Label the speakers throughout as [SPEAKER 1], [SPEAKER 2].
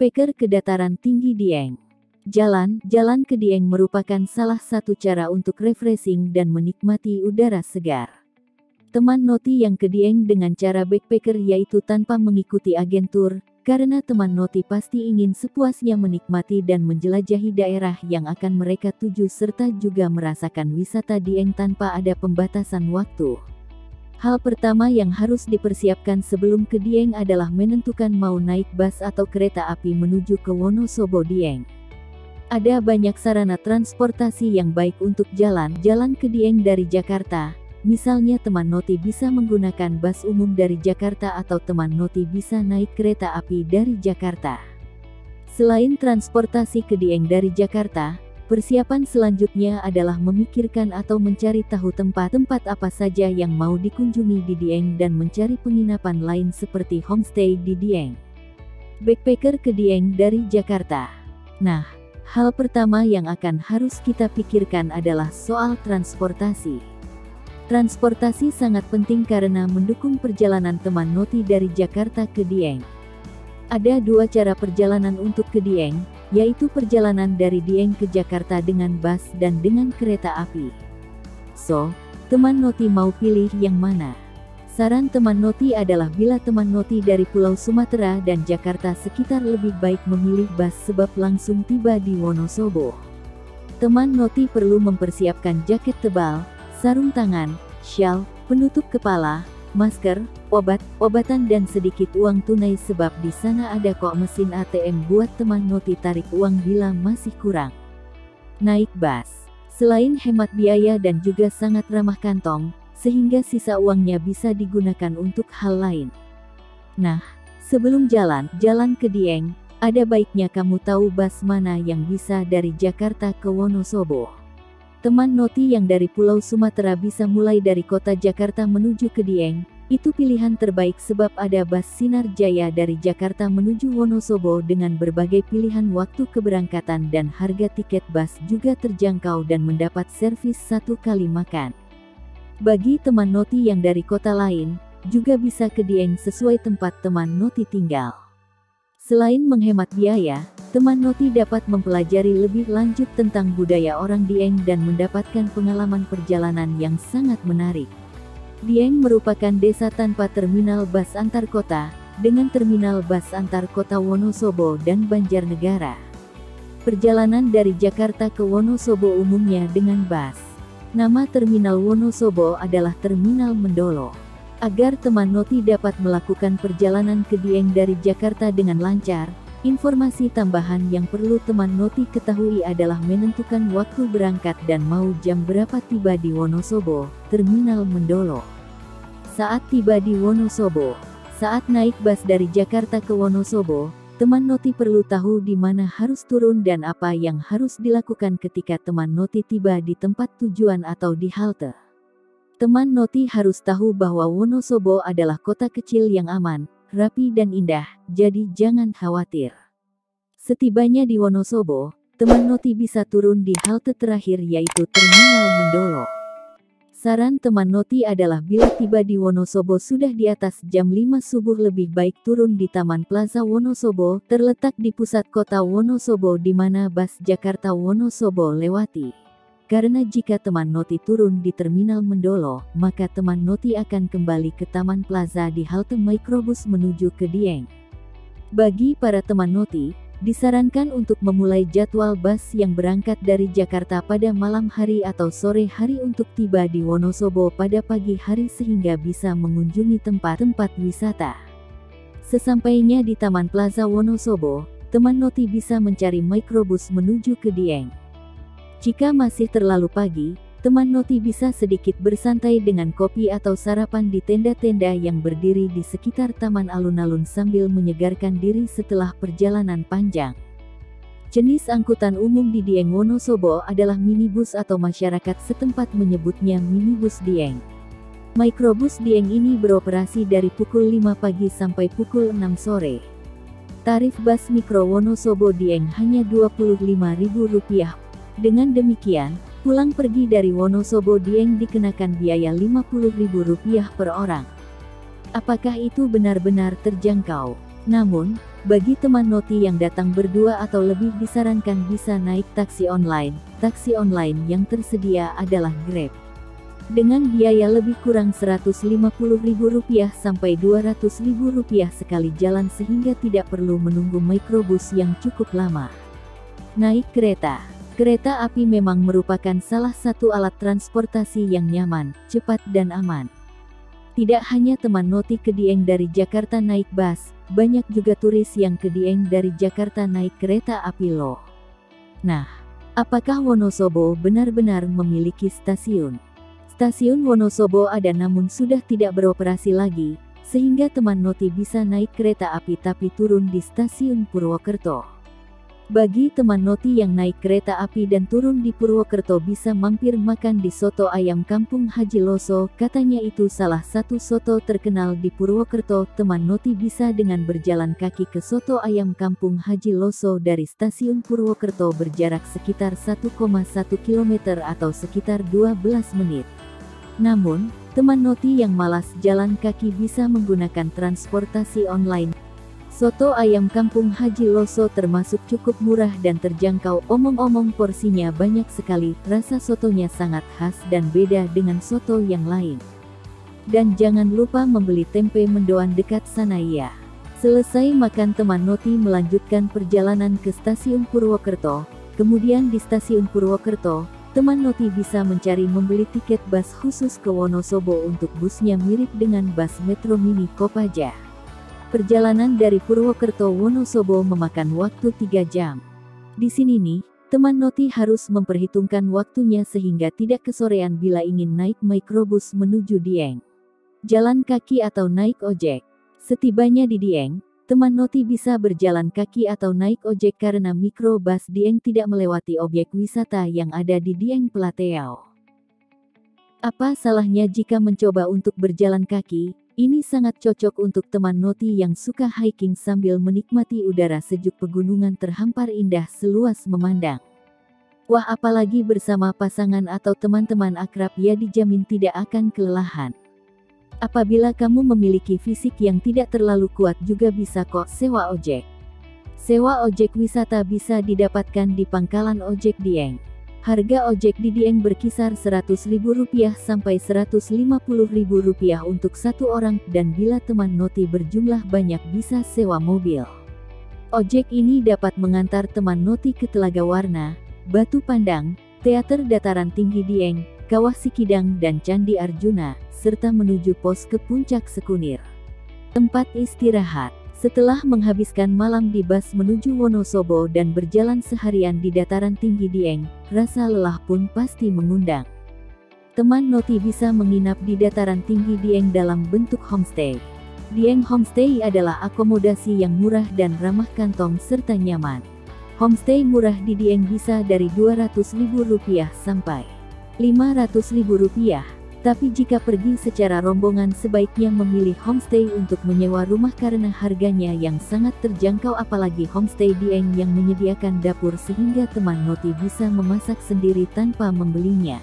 [SPEAKER 1] Backpacker ke dataran tinggi Dieng. Jalan ke Dieng merupakan salah satu cara untuk refreshing dan menikmati udara segar. Teman Noti yang ke Dieng dengan cara backpacker yaitu tanpa mengikuti agen tur, karena teman Noti pasti ingin sepuasnya menikmati dan menjelajahi daerah yang akan mereka tuju serta juga merasakan wisata Dieng tanpa ada pembatasan waktu. Hal pertama yang harus dipersiapkan sebelum ke Dieng adalah menentukan mau naik bus atau kereta api menuju ke Wonosobo Dieng. Ada banyak sarana transportasi yang baik untuk jalan ke Dieng dari Jakarta. Misalnya teman Noti bisa menggunakan bus umum dari Jakarta atau teman Noti bisa naik kereta api dari Jakarta. Selain transportasi ke Dieng dari Jakarta, persiapan selanjutnya adalah memikirkan atau mencari tahu tempat-tempat apa saja yang mau dikunjungi di Dieng dan mencari penginapan lain seperti homestay di Dieng. Backpacker ke Dieng dari Jakarta. Nah, hal pertama yang akan harus kita pikirkan adalah soal transportasi. Transportasi sangat penting karena mendukung perjalanan teman Noti dari Jakarta ke Dieng. Ada dua cara perjalanan untuk ke Dieng, yaitu perjalanan dari Dieng ke Jakarta dengan bus dan dengan kereta api. So, teman Noti mau pilih yang mana? Saran teman Noti adalah bila teman Noti dari Pulau Sumatera dan Jakarta sekitar lebih baik memilih bus sebab langsung tiba di Wonosobo. Teman Noti perlu mempersiapkan jaket tebal, sarung tangan, syal, penutup kepala, masker, obatan dan sedikit uang tunai sebab di sana ada kok mesin ATM buat teman Noti tarik uang bila masih kurang. Naik bus. Selain hemat biaya dan juga sangat ramah kantong, sehingga sisa uangnya bisa digunakan untuk hal lain. Nah, sebelum jalan ke Dieng, ada baiknya kamu tahu bus mana yang bisa dari Jakarta ke Wonosobo. Teman Noti yang dari Pulau Sumatera bisa mulai dari kota Jakarta menuju ke Dieng, itu pilihan terbaik sebab ada bus Sinar Jaya dari Jakarta menuju Wonosobo dengan berbagai pilihan waktu keberangkatan dan harga tiket bus juga terjangkau dan mendapat servis 1 kali makan. Bagi teman Noti yang dari kota lain, juga bisa ke Dieng sesuai tempat teman Noti tinggal. Selain menghemat biaya, teman Noti dapat mempelajari lebih lanjut tentang budaya orang Dieng dan mendapatkan pengalaman perjalanan yang sangat menarik. Dieng merupakan desa tanpa terminal bus antar kota, dengan terminal bus antar kota Wonosobo dan Banjarnegara. Perjalanan dari Jakarta ke Wonosobo umumnya dengan bus. Nama terminal Wonosobo adalah Terminal Mendolo. Agar teman Noti dapat melakukan perjalanan ke Dieng dari Jakarta dengan lancar, informasi tambahan yang perlu teman Noti ketahui adalah menentukan waktu berangkat dan mau jam berapa tiba di Wonosobo, Terminal Mendolo. Saat tiba di Wonosobo, saat naik bus dari Jakarta ke Wonosobo, teman Noti perlu tahu di mana harus turun dan apa yang harus dilakukan ketika teman Noti tiba di tempat tujuan atau di halte. Teman Noti harus tahu bahwa Wonosobo adalah kota kecil yang aman, rapi dan indah, jadi jangan khawatir. Setibanya di Wonosobo, teman Noti bisa turun di halte terakhir yaitu Terminal Mendolo. Saran teman Noti adalah bila tiba di Wonosobo sudah di atas jam 5 subuh lebih baik turun di Taman Plaza Wonosobo, terletak di pusat kota Wonosobo di mana bus Jakarta Wonosobo lewati. Karena jika teman Noti turun di Terminal Mendolo, maka teman Noti akan kembali ke Taman Plaza di halte mikrobus menuju ke Dieng. Bagi para teman Noti, disarankan untuk memulai jadwal bus yang berangkat dari Jakarta pada malam hari atau sore hari untuk tiba di Wonosobo pada pagi hari sehingga bisa mengunjungi tempat-tempat wisata. Sesampainya di Taman Plaza Wonosobo, teman Noti bisa mencari mikrobus menuju ke Dieng. Jika masih terlalu pagi, teman Noti bisa sedikit bersantai dengan kopi atau sarapan di tenda-tenda yang berdiri di sekitar taman alun-alun sambil menyegarkan diri setelah perjalanan panjang. Jenis angkutan umum di Dieng Wonosobo adalah minibus atau masyarakat setempat menyebutnya minibus Dieng. Mikrobus Dieng ini beroperasi dari pukul 5 pagi sampai pukul 6 sore. Tarif bus mikro Wonosobo Dieng hanya Rp25.000. Dengan demikian, pulang pergi dari Wonosobo Dieng dikenakan biaya Rp50.000 per orang. Apakah itu benar-benar terjangkau? Namun, Bagi teman Noti yang datang berdua atau lebih disarankan bisa naik taksi online. Taksi online yang tersedia adalah Grab. Dengan biaya lebih kurang Rp150.000 sampai Rp200.000 sekali jalan sehingga tidak perlu menunggu mikrobus yang cukup lama. Naik kereta. Kereta api memang merupakan salah satu alat transportasi yang nyaman, cepat dan aman. Tidak hanya teman Noti ke Dieng dari Jakarta naik bus, banyak juga turis yang ke Dieng dari Jakarta naik kereta api loh. Nah, apakah Wonosobo benar-benar memiliki stasiun? Stasiun Wonosobo ada namun sudah tidak beroperasi lagi, sehingga teman Noti bisa naik kereta api tapi turun di stasiun Purwokerto. Bagi teman Noti yang naik kereta api dan turun di Purwokerto bisa mampir makan di soto ayam kampung Haji Loso, katanya itu salah satu soto terkenal di Purwokerto. Teman Noti bisa dengan berjalan kaki ke soto ayam kampung Haji Loso dari stasiun Purwokerto berjarak sekitar 1,1 km atau sekitar 12 menit. Namun, teman Noti yang malas jalan kaki bisa menggunakan transportasi online. Soto ayam kampung Haji Loso termasuk cukup murah dan terjangkau, omong-omong porsinya banyak sekali, rasa sotonya sangat khas dan beda dengan soto yang lain. Dan jangan lupa membeli tempe mendoan dekat sana ya. Selesai makan teman Noti melanjutkan perjalanan ke stasiun Purwokerto, kemudian di stasiun Purwokerto, teman Noti bisa membeli tiket bus khusus ke Wonosobo untuk busnya mirip dengan bus Metro Mini Kopaja. Perjalanan dari Purwokerto Wonosobo memakan waktu 3 jam. Di sini nih, teman Noti harus memperhitungkan waktunya sehingga tidak kesorean bila ingin naik mikrobus menuju Dieng. Jalan kaki atau naik ojek. Setibanya di Dieng, teman Noti bisa berjalan kaki atau naik ojek karena mikrobus Dieng tidak melewati objek wisata yang ada di Dieng Plateau. Apa salahnya jika mencoba untuk berjalan kaki? Ini sangat cocok untuk teman Noti yang suka hiking sambil menikmati udara sejuk pegunungan terhampar indah seluas memandang. Wah, apalagi bersama pasangan atau teman-teman akrab ya dijamin tidak akan kelelahan. Apabila kamu memiliki fisik yang tidak terlalu kuat juga bisa kok sewa ojek. Sewa ojek wisata bisa didapatkan di pangkalan ojek Dieng. Harga ojek di Dieng berkisar Rp100.000 sampai Rp150.000 untuk satu orang, dan bila teman Noti berjumlah banyak bisa sewa mobil. Ojek ini dapat mengantar teman Noti ke Telaga Warna, Batu Pandang, Teater Dataran Tinggi Dieng, Kawah Sikidang dan Candi Arjuna, serta menuju pos ke Puncak Sekunir. Tempat istirahat. Setelah menghabiskan malam di bus menuju Wonosobo dan berjalan seharian di dataran tinggi Dieng, rasa lelah pun pasti mengundang. Teman Noti bisa menginap di dataran tinggi Dieng dalam bentuk homestay. Dieng Homestay adalah akomodasi yang murah dan ramah kantong serta nyaman. Homestay murah di Dieng bisa dari Rp200.000 sampai Rp500.000. Tapi jika pergi secara rombongan sebaiknya memilih homestay untuk menyewa rumah karena harganya yang sangat terjangkau, apalagi homestay Dieng yang menyediakan dapur sehingga teman Noti bisa memasak sendiri tanpa membelinya.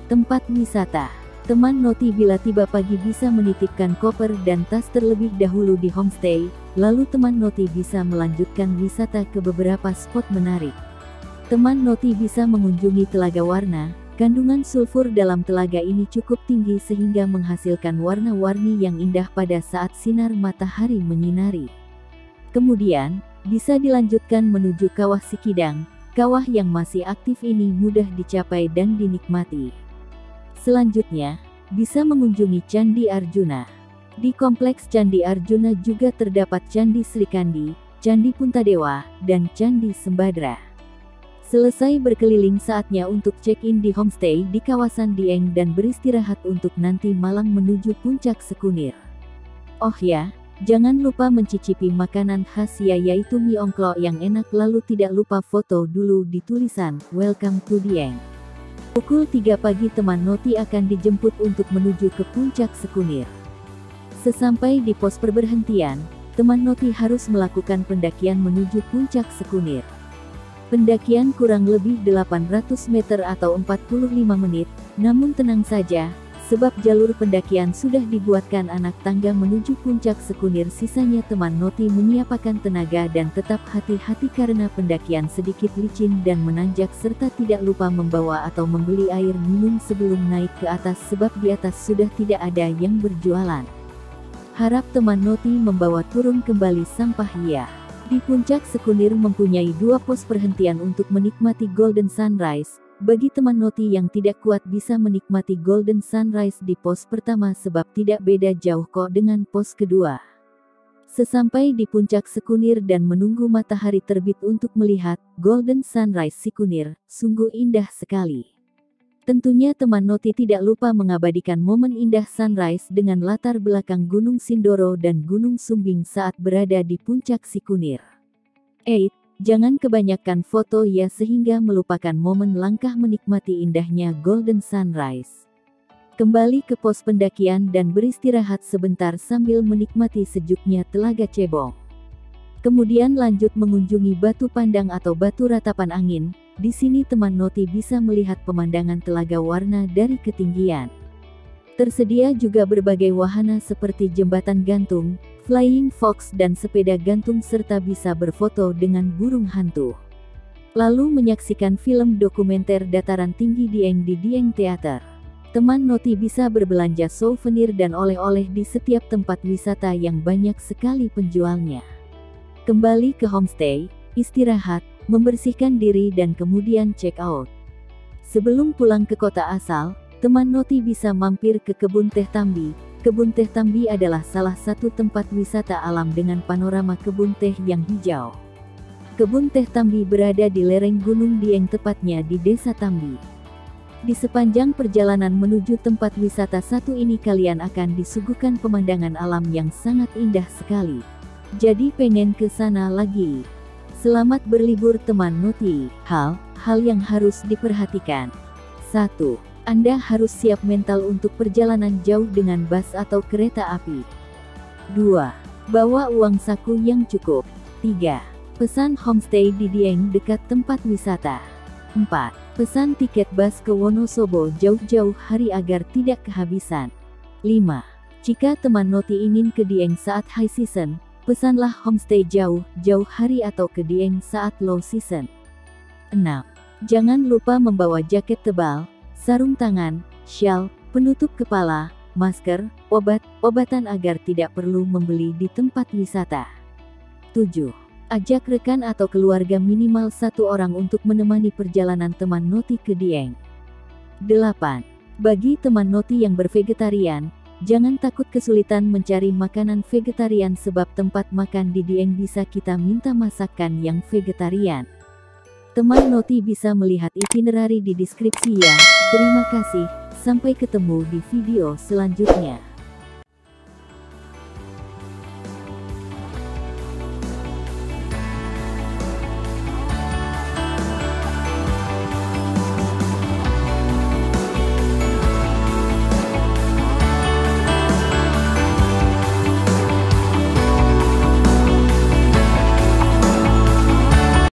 [SPEAKER 1] Tempat wisata. Teman Noti bila tiba pagi bisa menitipkan koper dan tas terlebih dahulu di homestay, lalu teman Noti bisa melanjutkan wisata ke beberapa spot menarik. Teman Noti bisa mengunjungi Telaga Warna. Kandungan sulfur dalam telaga ini cukup tinggi sehingga menghasilkan warna-warni yang indah pada saat sinar matahari menyinari. Kemudian, bisa dilanjutkan menuju Kawah Sikidang. Kawah yang masih aktif ini mudah dicapai dan dinikmati. Selanjutnya, bisa mengunjungi Candi Arjuna. Di kompleks Candi Arjuna juga terdapat Candi Srikandi, Candi Puntadewa, dan Candi Sembadra. Selesai berkeliling saatnya untuk check-in di homestay di kawasan Dieng dan beristirahat untuk nanti malam menuju Puncak Sekunir. Oh ya, jangan lupa mencicipi makanan khas yaitu mie ongklok yang enak, lalu tidak lupa foto dulu di tulisan "Welcome to Dieng". Pukul 3 pagi teman Noti akan dijemput untuk menuju ke Puncak Sekunir. Sesampai di pos perberhentian, teman Noti harus melakukan pendakian menuju Puncak Sekunir. Pendakian kurang lebih 800 meter atau 45 menit, namun tenang saja, sebab jalur pendakian sudah dibuatkan anak tangga menuju puncak Sekunir. Sisanya teman Noti menyiapkan tenaga dan tetap hati-hati karena pendakian sedikit licin dan menanjak, serta tidak lupa membawa atau membeli air minum sebelum naik ke atas sebab di atas sudah tidak ada yang berjualan. Harap teman Noti membawa turun kembali sampah ya. Di puncak Sekunir mempunyai 2 pos perhentian untuk menikmati Golden Sunrise. Bagi teman Noti yang tidak kuat bisa menikmati Golden Sunrise di pos pertama sebab tidak beda jauh kok dengan pos kedua. Sesampai di puncak Sekunir dan menunggu matahari terbit untuk melihat Golden Sunrise Sekunir, sungguh indah sekali. Tentunya teman Noti tidak lupa mengabadikan momen indah sunrise dengan latar belakang Gunung Sindoro dan Gunung Sumbing saat berada di puncak Sekunir. Jangan kebanyakan foto ya sehingga melupakan momen langkah menikmati indahnya Golden Sunrise. Kembali ke pos pendakian dan beristirahat sebentar sambil menikmati sejuknya Telaga Cebong. Kemudian lanjut mengunjungi Batu Pandang atau Batu Ratapan Angin. Di sini teman Noti bisa melihat pemandangan Telaga Warna dari ketinggian. Tersedia juga berbagai wahana seperti jembatan gantung, flying fox dan sepeda gantung serta bisa berfoto dengan burung hantu. Lalu menyaksikan film dokumenter dataran tinggi Dieng di Dieng Theater. Teman Noti bisa berbelanja souvenir dan oleh-oleh di setiap tempat wisata yang banyak sekali penjualnya. Kembali ke homestay, istirahat, membersihkan diri dan kemudian check out. Sebelum pulang ke kota asal, teman Noti bisa mampir ke Kebun Teh Tambi. Kebun Teh Tambi adalah salah satu tempat wisata alam dengan panorama kebun teh yang hijau. Kebun Teh Tambi berada di lereng Gunung Dieng, tepatnya di Desa Tambi. Di sepanjang perjalanan menuju tempat wisata satu ini kalian akan disuguhkan pemandangan alam yang sangat indah sekali. Jadi pengen ke sana lagi. Selamat berlibur teman Noti. Hal yang harus diperhatikan. 1. Anda harus siap mental untuk perjalanan jauh dengan bus atau kereta api. 2. Bawa uang saku yang cukup. 3. Pesan homestay di Dieng dekat tempat wisata. 4. Pesan tiket bus ke Wonosobo jauh-jauh hari agar tidak kehabisan. 5. Jika teman Noti ingin ke Dieng saat high season, pesanlah homestay jauh-jauh hari atau ke Dieng saat low season. 6. Jangan lupa membawa jaket tebal, sarung tangan, syal, penutup kepala, masker, obat-obatan agar tidak perlu membeli di tempat wisata. 7. Ajak rekan atau keluarga minimal 1 orang untuk menemani perjalanan teman Noti ke Dieng. 8. Bagi teman Noti yang bervegetarian, jangan takut kesulitan mencari makanan vegetarian sebab tempat makan di Dieng bisa kita minta masakan yang vegetarian. Teman Noti bisa melihat itinerary di deskripsi ya. Terima kasih, sampai ketemu di video selanjutnya.